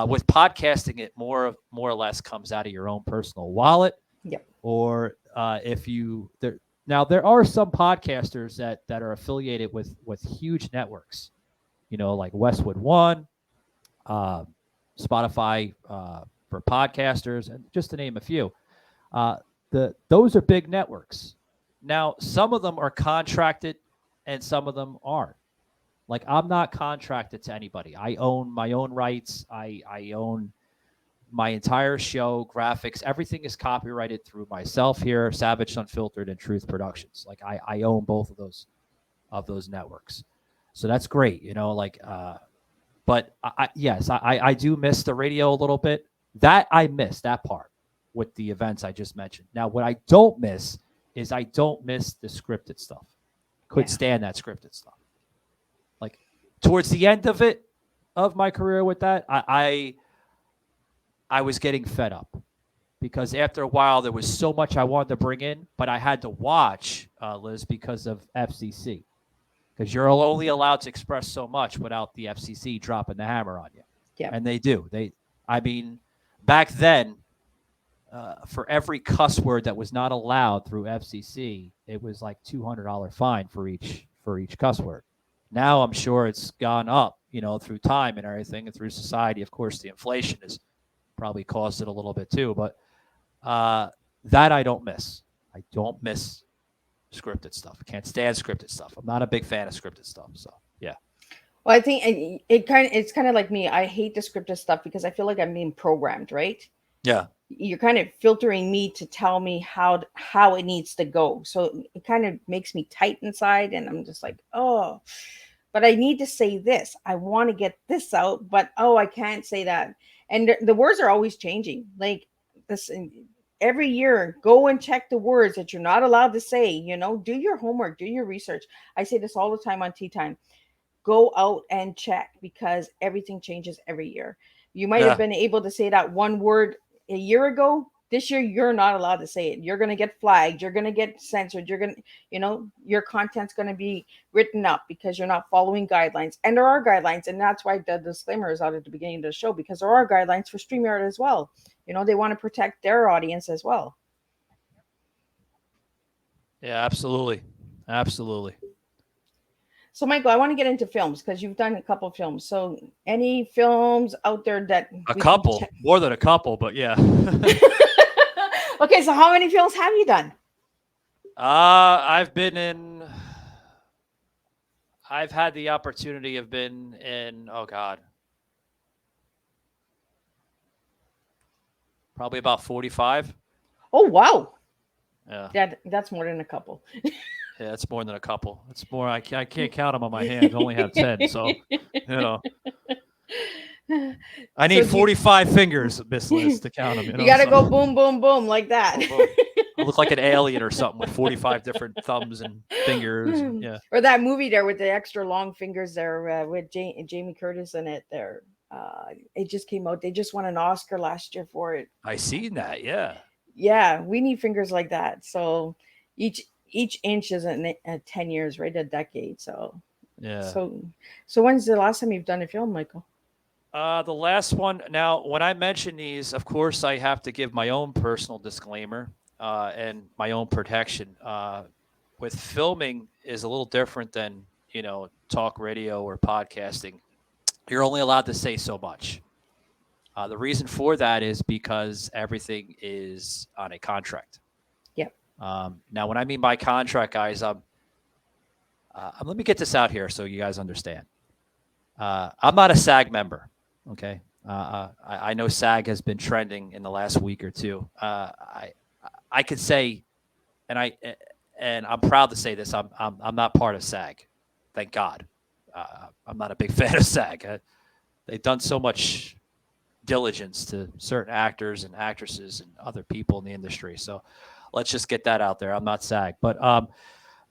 With podcasting, it more or less comes out of your own personal wallet. Yep. Or if you there. Now, there are some podcasters that are affiliated with huge networks, like Westwood One, Spotify, for podcasters, and just to name a few. Those are big networks. Now, some of them are contracted and some of them aren't. Like, I'm not contracted to anybody. I own my own rights. I own my entire show, graphics, everything is copyrighted through myself here, Savage Unfiltered and Truth Productions. Like, I own both of those networks. So that's great, but I do miss the radio a little bit. That I miss that part with the events I just mentioned. Now, what I don't miss is I don't miss the scripted stuff. Could stand that scripted stuff. Like, towards the end of my career with that, I was getting fed up because after a while there was so much I wanted to bring in, but I had to watch, Liz, because of FCC. Because you're only allowed to express so much without the FCC dropping the hammer on you. Yeah. And they do. Back then, for every cuss word that was not allowed through FCC, it was like $200 fine for each cuss word. Now I'm sure it's gone up, through time and everything, and through society. Of course, the inflation has probably caused it a little bit too. But that I don't miss. I don't miss scripted stuff. I can't stand scripted stuff. I'm not a big fan of scripted stuff. So yeah. Well, I think it's kind of like me. I hate the scripted stuff because I feel like I'm being programmed, right? Yeah. You're kind of filtering me to tell me how it needs to go. So it kind of makes me tight inside, and I'm just like, oh, but I need to say this. I want to get this out, but I can't say that. And the words are always changing. Like this every year, go and check the words that you're not allowed to say. Do your homework, do your research. I say this all the time on Teatime. Go out and check because everything changes every year. You might have been able to say that one word a year ago. This year, you're not allowed to say it. You're going to get flagged. You're going to get censored. You're going to, your content's going to be written up because you're not following guidelines. And there are guidelines. And that's why the disclaimer is out at the beginning of the show, because there are guidelines for StreamYard as well. They want to protect their audience as well. Yeah, absolutely. Absolutely. So, Michael, I want to get into films because you've done a couple of films. So, any films out there that more than a couple, but yeah. Okay, so how many films have you done? I've had the opportunity of been in, oh God, probably about 45. Oh, wow. Yeah. That's more than a couple. Yeah, it's more than a couple. It's more. I can't count them on my hands. I only have 10. So, I need 45 fingers, Miss Liz, to count them. You got to go boom, boom, boom like that. Boom, boom. I look like an alien or something with 45 different thumbs and fingers. Yeah. Or that movie there with the extra long fingers there with Jamie Curtis in it there. It just came out. They just won an Oscar last year for it. I seen that. Yeah. Yeah, we need fingers like that. So each inch is 10 years, right? A decade. So yeah. So when's the last time you've done a film, Michael? The last one. Now, when I mention these, of course, I have to give my own personal disclaimer and my own protection. With filming is a little different than talk radio or podcasting. You're only allowed to say so much. The reason for that is because everything is on a contract. Now, when I mean by contract, guys, let me get this out here so you guys understand. I'm not a SAG member, okay? I know SAG has been trending in the last week or two. I could say, and I'm proud to say this, I'm not part of SAG, thank God. I'm not a big fan of SAG. They've done so much diligence to certain actors and actresses and other people in the industry. So let's just get that out there. I'm not SAG, but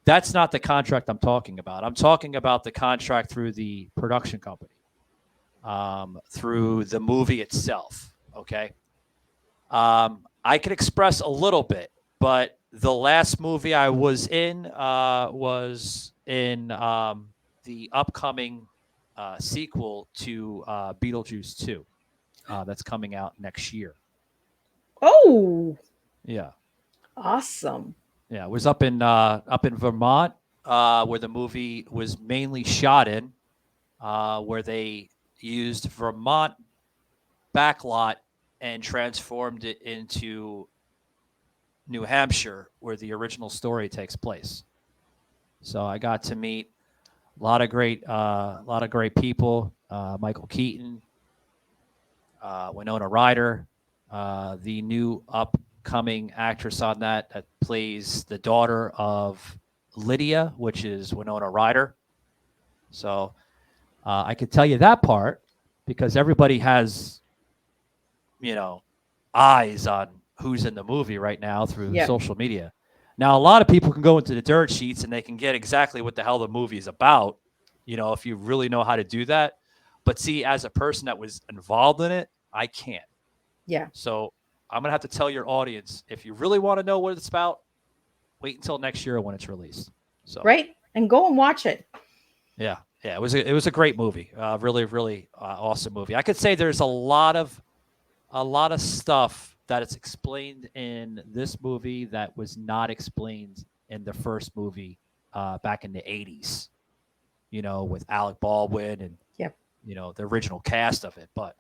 that's not the contract I'm talking about. I'm talking about the contract through the production company, through the movie itself. Okay. I can express a little bit, but the last movie I was in the upcoming sequel to Beetlejuice 2 that's coming out next year. Oh. Yeah. Awesome. Yeah, it was up in Vermont, where the movie was mainly shot in, where they used Vermont backlot and transformed it into New Hampshire, where the original story takes place. So I got to meet a lot of great people. Michael Keaton, Winona Ryder, the new upcoming actress on that plays the daughter of Lydia, which is Winona Ryder. So I could tell you that part because everybody has, eyes on who's in the movie right now through social media. Now, a lot of people can go into the dirt sheets and they can get exactly what the hell the movie is about, if you really know how to do that. But see, as a person that was involved in it, I can't. Yeah. So I'm going to have to tell your audience, if you really want to know what it's about, wait until next year when it's released. So right. And go and watch it. Yeah. It was a great movie. Really, really awesome movie. I could say there's a lot of stuff that is explained in this movie that was not explained in the first movie back in the 80s, with Alec Baldwin and, the original cast of it. But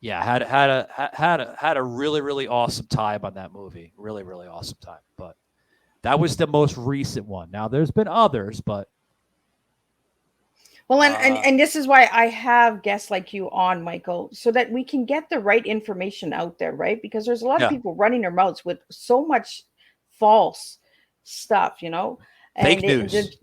yeah, had a really, really awesome time on that movie. Really, really awesome time. But that was the most recent one. Now there's been others, but well, and this is why I have guests like you on, Michael, so that we can get the right information out there, right? Because there's a lot of people running their mouths with so much false stuff, and fake news.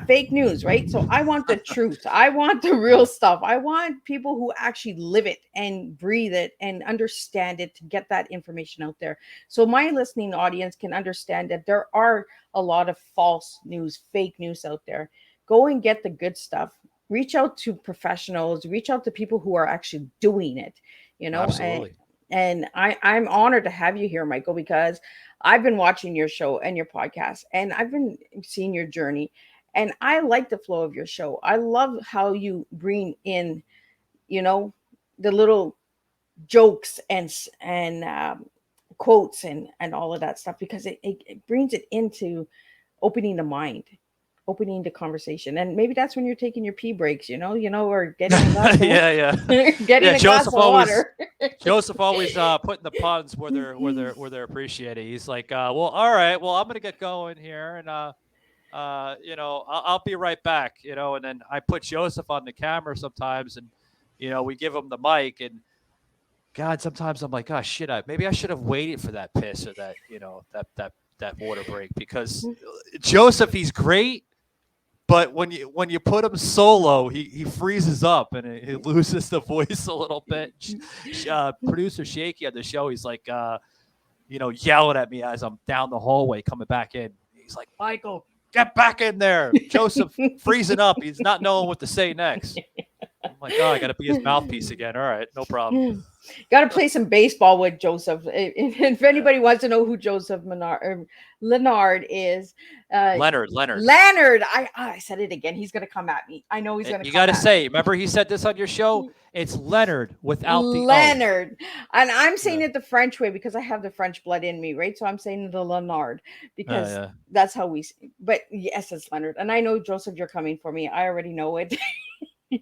Fake news, right? So I want the truth. I want the real stuff. I want people who actually live it and breathe it and understand it to get that information out there. So my listening audience can understand that there are a lot of false news, fake news out there. Go and get the good stuff. Reach out to professionals. Reach out to people who are actually doing it, Absolutely. And I'm honored to have you here, Michael, because I've been watching your show and your podcast, and I've been seeing your journey. And I like the flow of your show. I love how you bring in, the little jokes and quotes and all of that stuff, because it brings it into opening the mind, opening the conversation. And maybe that's when you're taking your pee breaks, or getting a glass of getting a glass of water. Joseph always putting the puns where they're appreciated. He's like, well, all right, well, I'm gonna get going here, and I'll be right back, and then I put Joseph on the camera sometimes, and we give him the mic, and God, sometimes I'm like, oh shit, maybe I should have waited for that piss or that that water break, because Joseph, he's great. But when you put him solo, he freezes up and he loses the voice a little bit. Producer Shaky on the show, he's like, yelling at me as I'm down the hallway coming back in. He's like, Michael, get back in there. Joseph freezing up. He's not knowing what to say next. I'm like, oh, I got to be his mouthpiece again. All right, no problem. Got to play some baseball with Joseph. If anybody wants to know who Joseph Leonard is, Leonard. I said it again. He's gonna come at me. I know he's gonna. You got to say. Remember, he said this on your show. It's Leonard without the Leonard, and I'm saying it the French way because I have the French blood in me, right? So I'm saying the Leonard because that's how we. But yes, it's Leonard, and I know Joseph, you're coming for me. I already know it.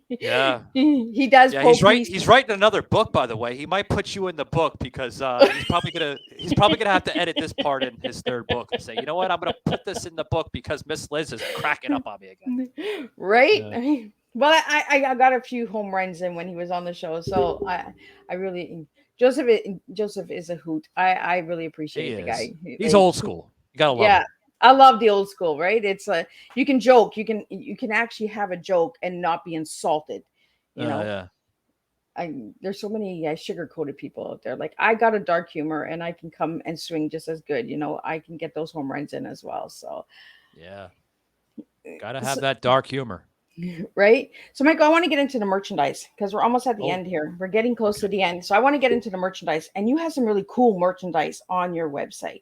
Yeah, he does. Yeah, he's writing another book, by the way. He might put you in the book because he's probably gonna have to edit this part in his third book and say, you know what, I'm gonna put this in the book because Miss Liz is cracking up on me again. Right. Yeah. Well, I got a few home runs in when he was on the show, so I really Joseph is a hoot. I really appreciate the guy. He's old school. You gotta love him. I love the old school, right? It's you can joke, you can actually have a joke and not be insulted, Yeah. There's so many sugar-coated people out there. Like, I got a dark humor and I can come and swing just as good. I can get those home runs in as well. So yeah, gotta have that dark humor, right? So, Michael, I want to get into the merchandise because we're almost at the end here. We're getting close to the end, so I want to get into the merchandise, and you have some really cool merchandise on your website.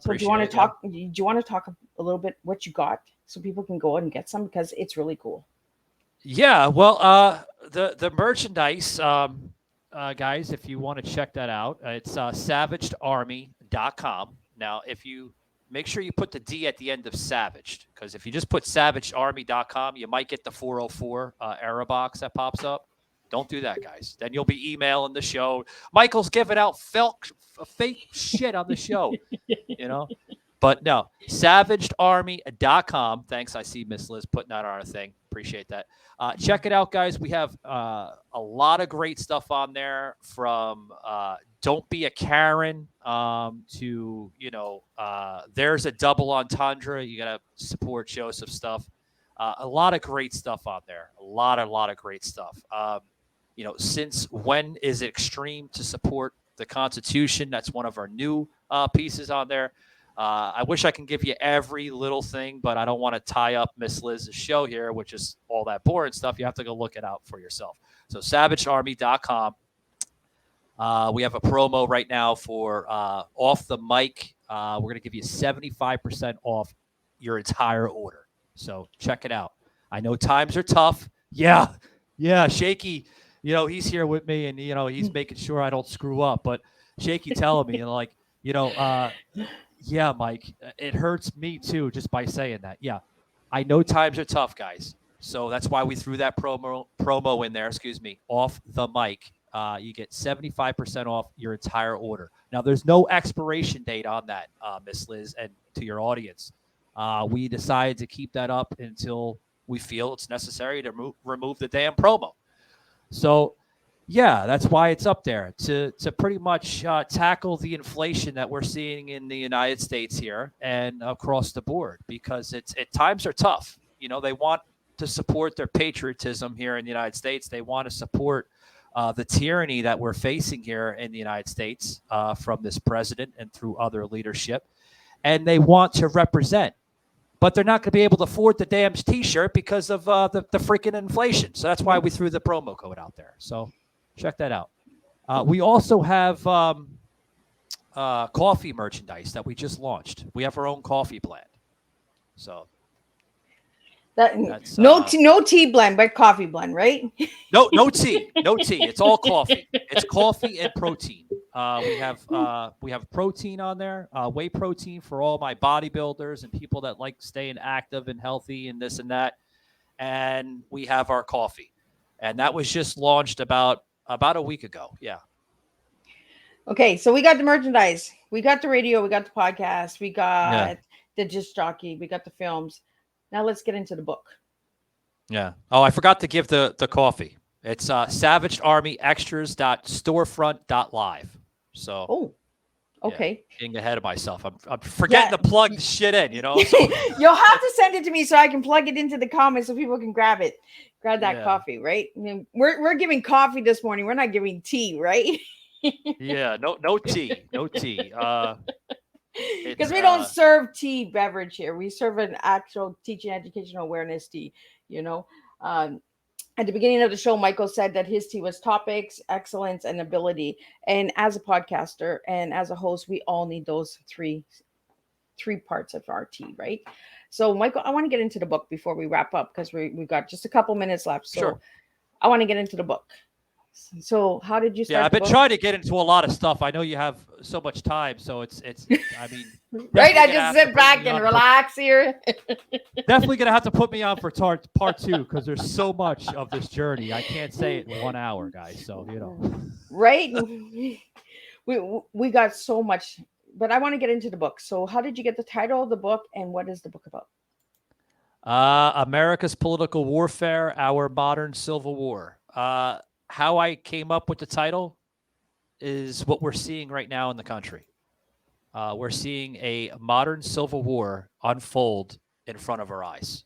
So do you want to talk? Do you want to talk a little bit what you got so people can go out and get some, because it's really cool? Yeah, well, the merchandise, guys, if you want to check that out, it's SAVAGEDUNFILTEREDPODCAST.com. Now, if you make sure you put the D at the end of Savaged, because if you just put SAVAGEDUNFILTEREDPODCAST.com, you might get the 404 error box that pops up. Don't do that, guys. Then you'll be emailing the show. Michael's giving out fake shit on the show, you know. But no, SAVAGEDUNFilteredArmy.com. Thanks. I see Miss Liz putting that on our thing. Appreciate that. Check it out, guys. We have a lot of great stuff on there, from Don't Be a Karen to, There's a Double Entendre. You got to support Joseph stuff. A lot of great stuff on there. A lot of great stuff. Since when is it extreme to support the Constitution? That's one of our new pieces on there. I wish I can give you every little thing, but I don't want to tie up Miss Liz's show here, which is all that boring stuff. You have to go look it out for yourself. So SAVAGEDUNFilteredArmy.com. We have a promo right now for Off the Mic. We're going to give you 75% off your entire order. So check it out. I know times are tough. Yeah, Shaky, he's here with me, and, he's making sure I don't screw up. But Shaky telling me, yeah, Mike, it hurts me too just by saying that. Yeah, I know times are tough, guys. So that's why we threw that promo in there, Off the Mic. You get 75% off your entire order. Now, there's no expiration date on that, Miss Liz, and to your audience. We decided to keep that up until we feel it's necessary to remove the damn promo. So, yeah, that's why it's up there, to pretty much tackle the inflation that we're seeing in the United States here and across the board, because times are tough. They want to support their patriotism here in the United States. They want to support the tyranny that we're facing here in the United States from this president and through other leadership. And they want to represent. But they're not going to be able to afford the damn T-shirt because of the freaking inflation. So that's why we threw the promo code out there. So check that out. We also have coffee merchandise that we just launched. We have our own coffee blend. So that's no tea blend, but coffee blend, right? No tea. It's all coffee. It's coffee and protein. We have protein on there, whey protein for all my bodybuilders and people that like staying active and healthy and this and that. And we have our coffee, and that was just launched about a week ago. Yeah. Okay, so we got the merchandise, we got the radio, we got the podcast, we got the disc jockey, we got the films. Now let's get into the book. Yeah. Oh, I forgot to give the coffee. It's SavageArmyExtras.storefront.live. So. Oh, okay. Getting ahead of myself. I'm forgetting to plug the shit in, So. You'll have to send it to me so I can plug it into the comments so people can grab that coffee, right? I mean, we're giving coffee this morning. We're not giving tea, right? Yeah. No tea. No tea. Because we don't serve tea beverage here. We serve an actual teaching educational awareness tea, At the beginning of the show, Michael said that his tea was topics, excellence, and ability. And as a podcaster and as a host, we all need those three parts of our tea, right? So, Michael, I want to get into the book before we wrap up, because we've got just a couple minutes left. So sure. I want to get into the book. So how did you start? Yeah, I've been trying to get into a lot of stuff. I know you have so much time, so it's I mean, right? I just sit back and relax here. Definitely gonna have to put me on for part 2, because there's so much of this journey. I can't say it in 1 hour, guys. So right? we got so much, but I want to get into the book. So how did you get the title of the book, and what is the book about? America's Political Warfare: Our Modern Civil War. How I came up with the title is what we're seeing right now in the country. We're seeing a modern civil war unfold in front of our eyes.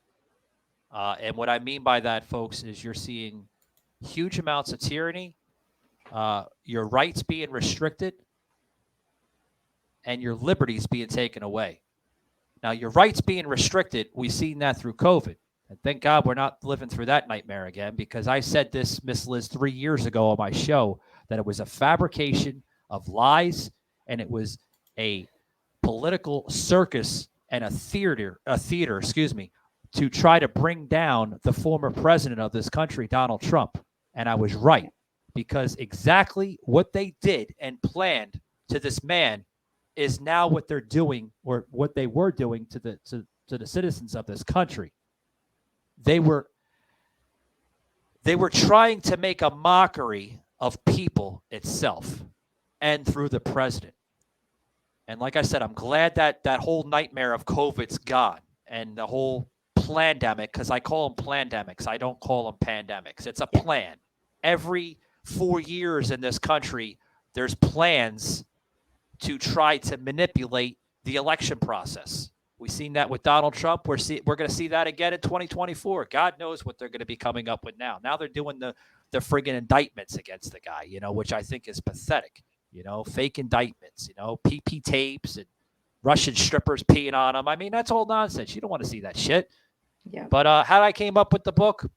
And what I mean by that, folks, is you're seeing huge amounts of tyranny, your rights being restricted, and your liberties being taken away. Now, your rights being restricted, we've seen that through COVID. And thank God we're not living through that nightmare again, because I said this, Miss Liz, 3 years ago on my show, that it was a fabrication of lies, and it was a political circus and a theater, to try to bring down the former president of this country, Donald Trump. And I was right, because exactly what they did and planned to this man is now what they're doing, or what they were doing to the citizens of this country. They were They were trying to make a mockery of people itself and through the president. And like I said, I'm glad that that whole nightmare of COVID's gone and the whole plandemic, because I call them plandemics. I don't call them pandemics. It's a plan. Every 4 years in this country, there's plans to try to manipulate the election process. We've seen that with Donald Trump. We're going to see that again in 2024. God knows what they're going to be coming up with now. Now they're doing the friggin' indictments against the guy, which I think is pathetic. Fake indictments, PP tapes and Russian strippers peeing on him. I mean, that's all nonsense. You don't want to see that shit. Yeah. But how I came up with the book,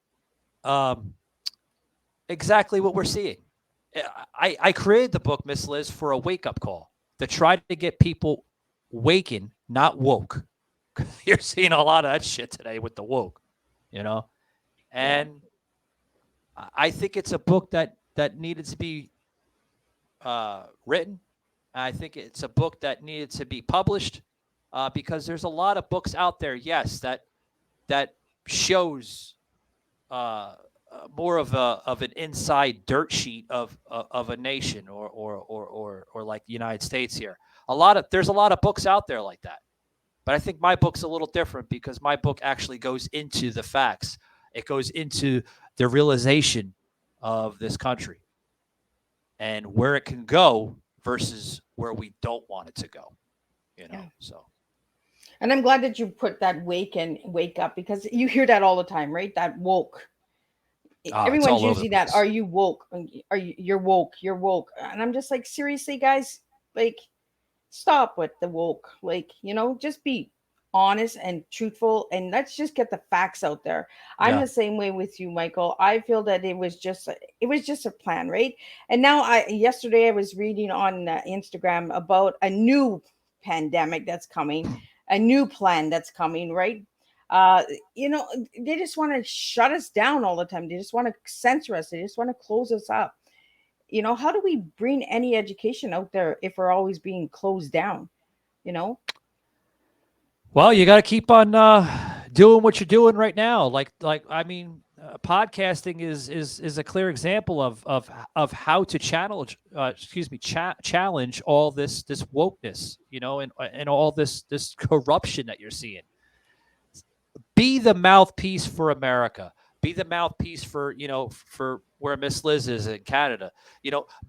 exactly what we're seeing. I created the book, Miss Liz, for a wake-up call to try to get people waking, not woke. You're seeing a lot of that shit today with the woke, And I think it's a book that needed to be written. I think it's a book that needed to be published because there's a lot of books out there, yes, that shows more of an inside dirt sheet of a nation or like the United States here. There's a lot of books out there like that. But I think my book's a little different because my book actually goes into the facts. It goes into the realization of this country and where it can go versus where we don't want it to go. So. And I'm glad that you put that wake up, because you hear that all the time, right? That woke. Everyone's using that. Are you woke? You're woke? You're woke. And I'm just like, seriously, guys, like, stop with the woke. Like, just be honest and truthful, and let's just get the facts out there. I'm the same way with you, Michael. I feel that it was just a plan, right? And now yesterday I was reading on Instagram about a new pandemic that's coming, a new plan that's coming, right? They just want to shut us down all the time. They just want to censor us. They just want to close us up. How do we bring any education out there if we're always being closed down? Well, you got to keep on doing what you're doing right now. Podcasting is a clear example of how to challenge all this wokeness, and all this corruption that you're seeing. Be the mouthpiece for America. Be the mouthpiece for where Miss Liz is in Canada.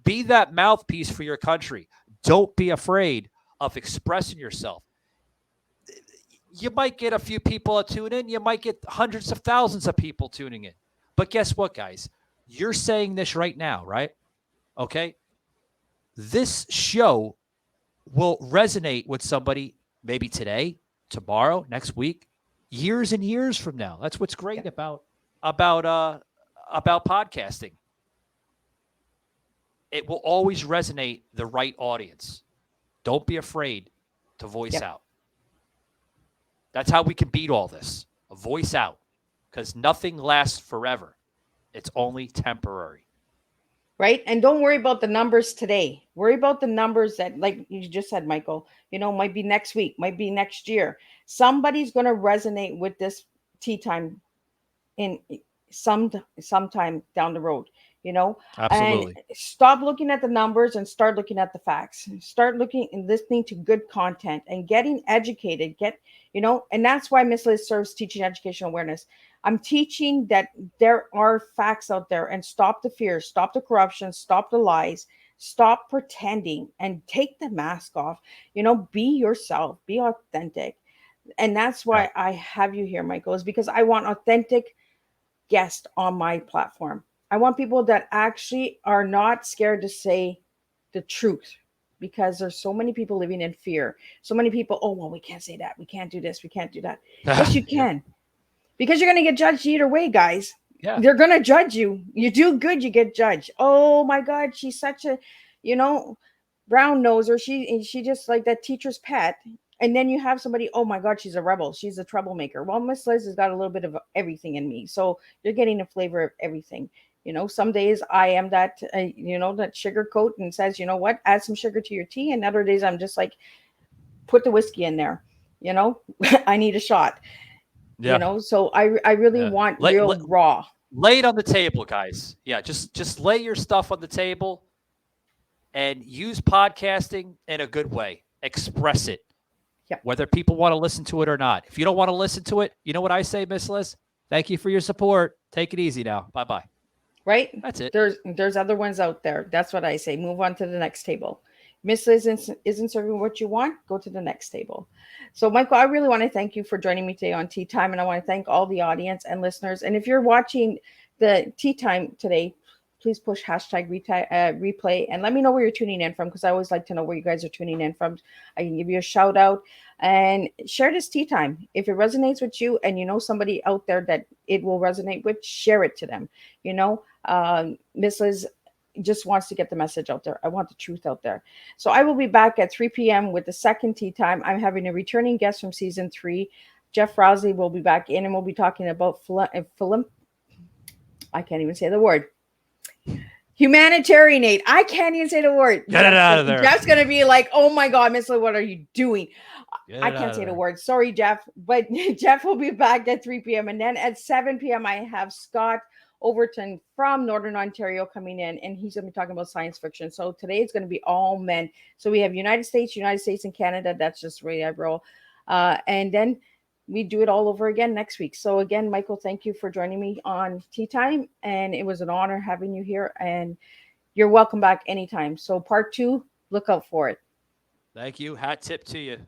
Be that mouthpiece for your country. Don't be afraid of expressing yourself. You might get a few people to tune in. You might get hundreds of thousands of people tuning in. But guess what, guys? You're saying this right now, right? Okay? This show will resonate with somebody maybe today, tomorrow, next week, years and years from now. That's what's great about podcasting. It will always resonate the right audience. Don't be afraid to voice out. That's how we can beat all this. A voice out. Because nothing lasts forever. It's only temporary. Right? And don't worry about the numbers today. Worry about the numbers that, like you just said, Michael, might be next week, might be next year. Somebody's going to resonate with this Teatime in sometime down the road. Absolutely. And stop looking at the numbers and start looking at the facts. Start looking and listening to good content and getting educated. And that's why Miss Liz serves teaching educational awareness. I'm teaching that there are facts out there, and stop the fear, stop the corruption, stop the lies, stop pretending, and take the mask off. Be yourself, be authentic. And that's why I have you here, Michael, is because I want authentic guests on my platform. I want people that actually are not scared to say the truth, because there's so many people living in fear. So many people, we can't say that. We can't do this. We can't do that. Yes, you can. Because you're going to get judged either way, guys. Yeah. They're going to judge you. You do good, you get judged. Oh my God, she's such a, brown noser. She just like that teacher's pet. And then you have somebody, oh my God, she's a rebel. She's a troublemaker. Well, Miss Liz has got a little bit of everything in me. So you're getting a flavor of everything. Some days I am that, that sugar coat and says, add some sugar to your tea. And other days I'm just like, put the whiskey in there. I need a shot. So I really want real raw. Lay it on the table, guys. Yeah, just lay your stuff on the table and use podcasting in a good way. Express it. Yeah. Whether people want to listen to it or not. If you don't want to listen to it, you know what I say, Miss Liz? Thank you for your support. Take it easy now. Bye-bye. Right? That's it. There's other ones out there. That's what I say. Move on to the next table. Miss Liz isn't serving what you want. Go to the next table. So, Michael, I really want to thank you for joining me today on Tea Time, and I want to thank all the audience and listeners. And if you're watching the Tea Time today, please push hashtag replay and let me know where you're tuning in from, because I always like to know where you guys are tuning in from. I can give you a shout out and share this Tea Time. If it resonates with you and you know somebody out there that it will resonate with, share it to them. You know, Miss Liz just wants to get the message out there. I want the truth out there. So I will be back at 3 p.m. with the second Tea Time. I'm having a returning guest from season 3. Jeff Rowsley will be back in, and we'll be talking about I can't even say the word. Humanitarian aid. I can't even say the word. Get it out of there. Jeff's going to be like, oh my God, Miss Liz, what are you doing? I can't say the there. word. Sorry, Jeff. But Jeff will be back at 3 p.m. And then at 7 p.m., I have Scott Overton from Northern Ontario coming in, and he's going to be talking about science fiction. So today it's going to be all men. So we have United States and Canada. That's just the way I roll. And then we do it all over again next week. So again, Michael, thank you for joining me on Tea Time. And it was an honor having you here, and you're welcome back anytime. So part 2, look out for it. Thank you. Hat tip to you.